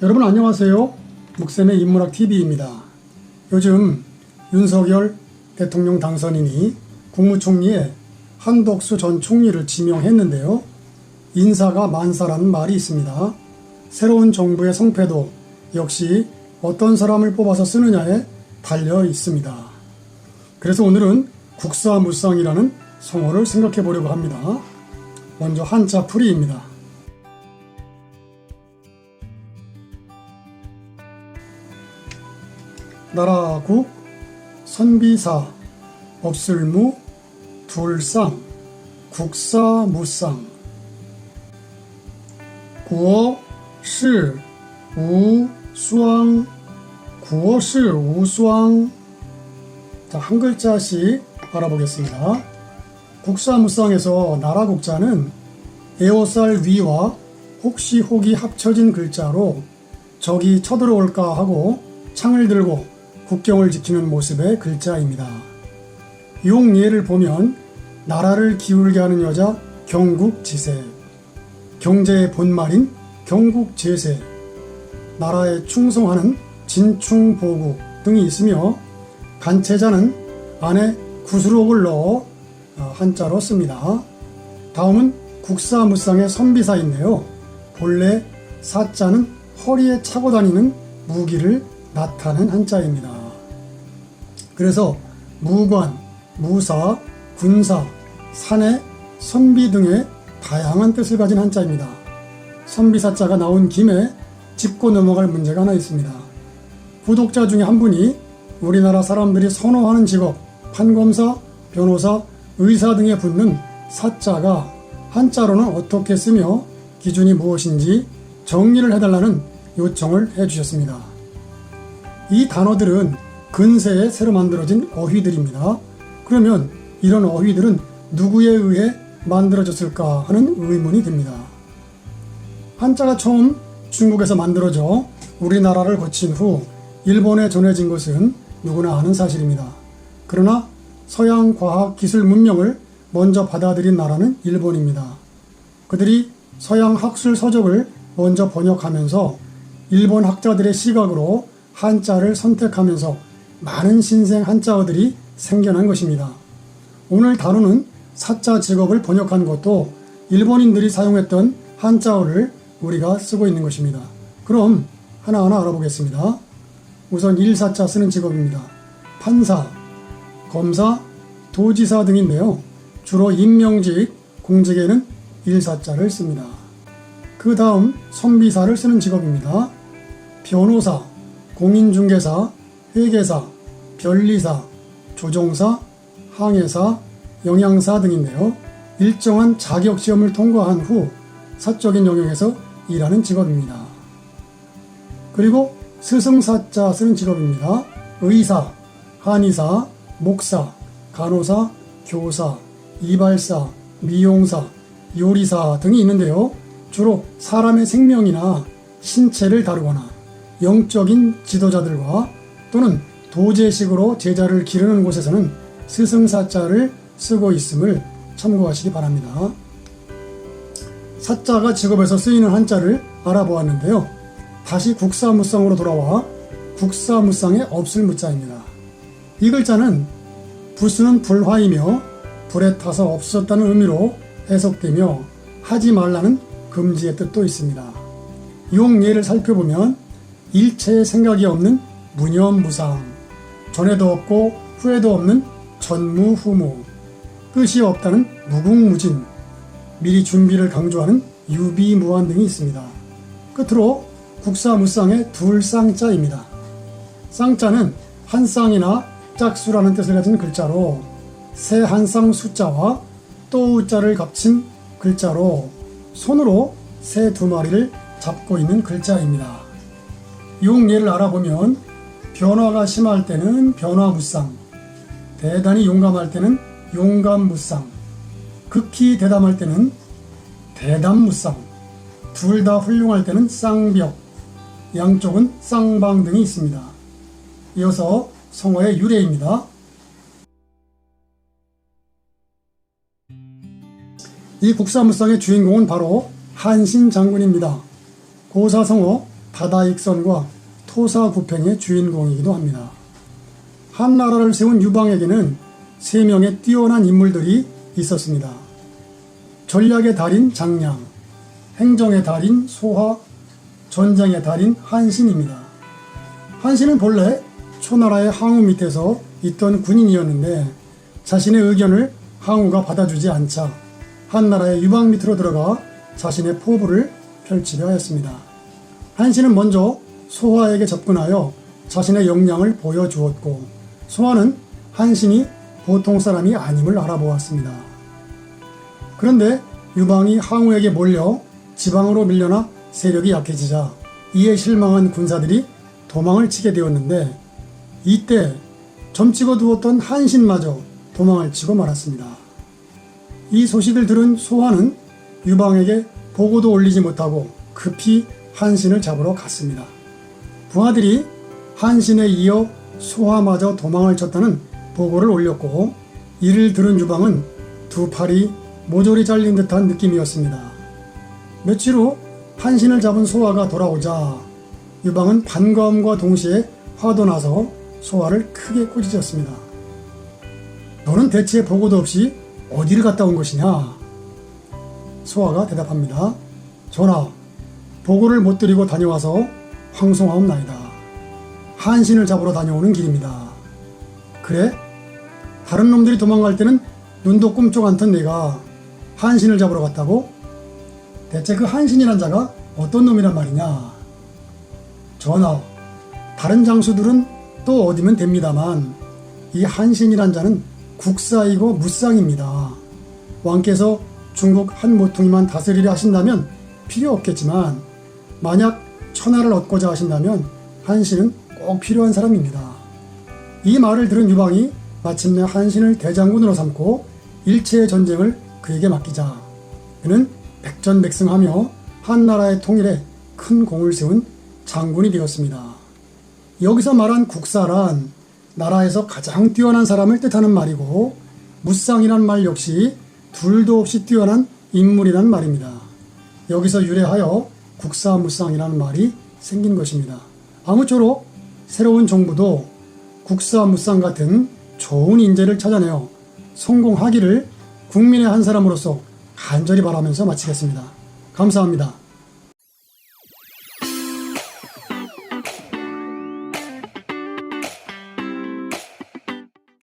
여러분 안녕하세요. 묵쌤의 인문학TV입니다. 요즘 윤석열 대통령 당선인이 국무총리에 한덕수 전 총리를 지명했는데요. 인사가 만사라는 말이 있습니다. 새로운 정부의 성패도 역시 어떤 사람을 뽑아서 쓰느냐에 달려 있습니다. 그래서 오늘은 국사무쌍이라는 성어를 생각해 보려고 합니다. 먼저 한자 풀이입니다. 나라국, 선비사, 업술무, 둘상, 국사무쌍. 구어, 시, 우, 수왕, 구어, 시, 우, 수왕. 자, 한 글자씩 알아보겠습니다. 국사무쌍에서 나라국자는 에어쌀 위와 혹시 혹이 합쳐진 글자로 적이 쳐들어올까 하고 창을 들고 국경을 지키는 모습의 글자입니다. 용예를 보면 나라를 기울게 하는 여자 경국지세, 경제의 본말인 경국제세, 나라에 충성하는 진충보국 등이 있으며 간체자는 안에 구수록을 넣어 한자로 씁니다. 다음은 국사무쌍의 선비사인데요. 본래 사자는 허리에 차고 다니는 무기를 나타낸 한자입니다. 그래서 무관, 무사, 군사, 사내, 선비 등의 다양한 뜻을 가진 한자입니다. 선비사자가 나온 김에 짚고 넘어갈 문제가 하나 있습니다. 구독자 중에 한 분이 우리나라 사람들이 선호하는 직업, 판검사, 변호사, 의사 등에 붙는 사자가 한자로는 어떻게 쓰며 기준이 무엇인지 정리를 해달라는 요청을 해주셨습니다. 이 단어들은 근세에 새로 만들어진 어휘들입니다. 그러면 이런 어휘들은 누구에 의해 만들어졌을까 하는 의문이 듭니다. 한자가 처음 중국에서 만들어져 우리나라를 거친 후 일본에 전해진 것은 누구나 아는 사실입니다. 그러나 서양 과학 기술 문명을 먼저 받아들인 나라는 일본입니다. 그들이 서양 학술 서적을 먼저 번역하면서 일본 학자들의 시각으로 한자를 선택하면서 많은 신생 한자어들이 생겨난 것입니다. 오늘 다루는 사자 직업을 번역한 것도 일본인들이 사용했던 한자어를 우리가 쓰고 있는 것입니다. 그럼 하나하나 알아보겠습니다. 우선 일사자 쓰는 직업입니다. 판사, 검사, 도지사 등인데요. 주로 임명직, 공직에는 일사자를 씁니다. 그 다음 선비사를 쓰는 직업입니다. 변호사, 공인중개사, 회계사, 변리사, 조종사, 항해사, 영양사 등인데요. 일정한 자격시험을 통과한 후 사적인 영역에서 일하는 직업입니다. 그리고 스승사자 쓰는 직업입니다. 의사, 한의사, 목사, 간호사, 교사, 이발사, 미용사, 요리사 등이 있는데요. 주로 사람의 생명이나 신체를 다루거나 영적인 지도자들과 또는 도제식으로 제자를 기르는 곳에서는 스승사자를 쓰고 있음을 참고하시기 바랍니다. 사자가 직업에서 쓰이는 한자를 알아보았는데요. 다시 국사무쌍으로 돌아와 국사무쌍의 업술무자입니다. 이 글자는 부수는 불화이며 불에 타서 없어졌다는 의미로 해석되며 하지 말라는 금지의 뜻도 있습니다. 용예를 살펴보면 일체의 생각이 없는 무념무상, 전에도 없고 후에도 없는 전무후무, 끝이 없다는 무궁무진, 미리 준비를 강조하는 유비무한 등이 있습니다. 끝으로 국사무쌍의 둘쌍자입니다. 쌍자는 한 쌍이나 짝수라는 뜻을 가진 글자로 새 한 쌍 숫자와 또우자를 겹친 글자로 손으로 새 두 마리를 잡고 있는 글자입니다. 용예를 알아보면 변화가 심할 때는 변화무쌍, 대단히 용감할 때는 용감무쌍, 극히 대담할 때는 대담무쌍, 둘 다 훌륭할 때는 쌍벽, 양쪽은 쌍방 등이 있습니다. 이어서 성어의 유래입니다. 이 국사무쌍의 주인공은 바로 한신 장군입니다. 고사성어 다다익선과 토사구팽의 주인공이기도 합니다. 한나라를 세운 유방에게는 3명의 뛰어난 인물들이 있었습니다. 전략의 달인 장량, 행정의 달인 소하, 전쟁의 달인 한신입니다. 한신은 본래 초나라의 항우 밑에서 있던 군인이었는데 자신의 의견을 항우가 받아주지 않자 한나라의 유방 밑으로 들어가 자신의 포부를 펼치려 했습니다. 한신은 먼저 소하에게 접근하여 자신의 역량을 보여주었고 소하는 한신이 보통 사람이 아님을 알아보았습니다. 그런데 유방이 항우에게 몰려 지방으로 밀려나 세력이 약해지자 이에 실망한 군사들이 도망을 치게 되었는데 이때 점찍어 두었던 한신마저 도망을 치고 말았습니다. 이 소식을 들은 소하는 유방에게 보고도 올리지 못하고 급히 한신을 잡으러 갔습니다. 부하들이 한신에 이어 소하마저 도망을 쳤다는 보고를 올렸고 이를 들은 유방은 두 팔이 모조리 잘린 듯한 느낌이었습니다. 며칠 후 한신을 잡은 소하가 돌아오자 유방은 반가움과 동시에 화도 나서 소하를 크게 꾸짖었습니다. 너는 대체 보고도 없이 어디를 갔다 온 것이냐? 소하가 대답합니다. 전하, 보고를 못 드리고 다녀와서 황송하옵나이다. 한신을 잡으러 다녀오는 길입니다. 그래? 다른 놈들이 도망갈 때는 눈도 꿈쩍 않던 내가 한신을 잡으러 갔다고? 대체 그 한신이란 자가 어떤 놈이란 말이냐? 전하, 다른 장수들은 또 어디면 됩니다만 이 한신이란 자는 국사이고 무쌍입니다. 왕께서 중국 한 모퉁이만 다스리려 하신다면 필요 없겠지만 만약 천하를 얻고자 하신다면 한신은 꼭 필요한 사람입니다. 이 말을 들은 유방이 마침내 한신을 대장군으로 삼고 일체의 전쟁을 그에게 맡기자 그는 백전백승하며 한나라의 통일에 큰 공을 세운 장군이 되었습니다. 여기서 말한 국사란 나라에서 가장 뛰어난 사람을 뜻하는 말이고 무쌍이란 말 역시 둘도 없이 뛰어난 인물이란 말입니다. 여기서 유래하여 국사무쌍이라는 말이 생긴 것입니다. 아무쪼록 새로운 정부도 국사무쌍 같은 좋은 인재를 찾아내어 성공하기를 국민의 한 사람으로서 간절히 바라면서 마치겠습니다. 감사합니다.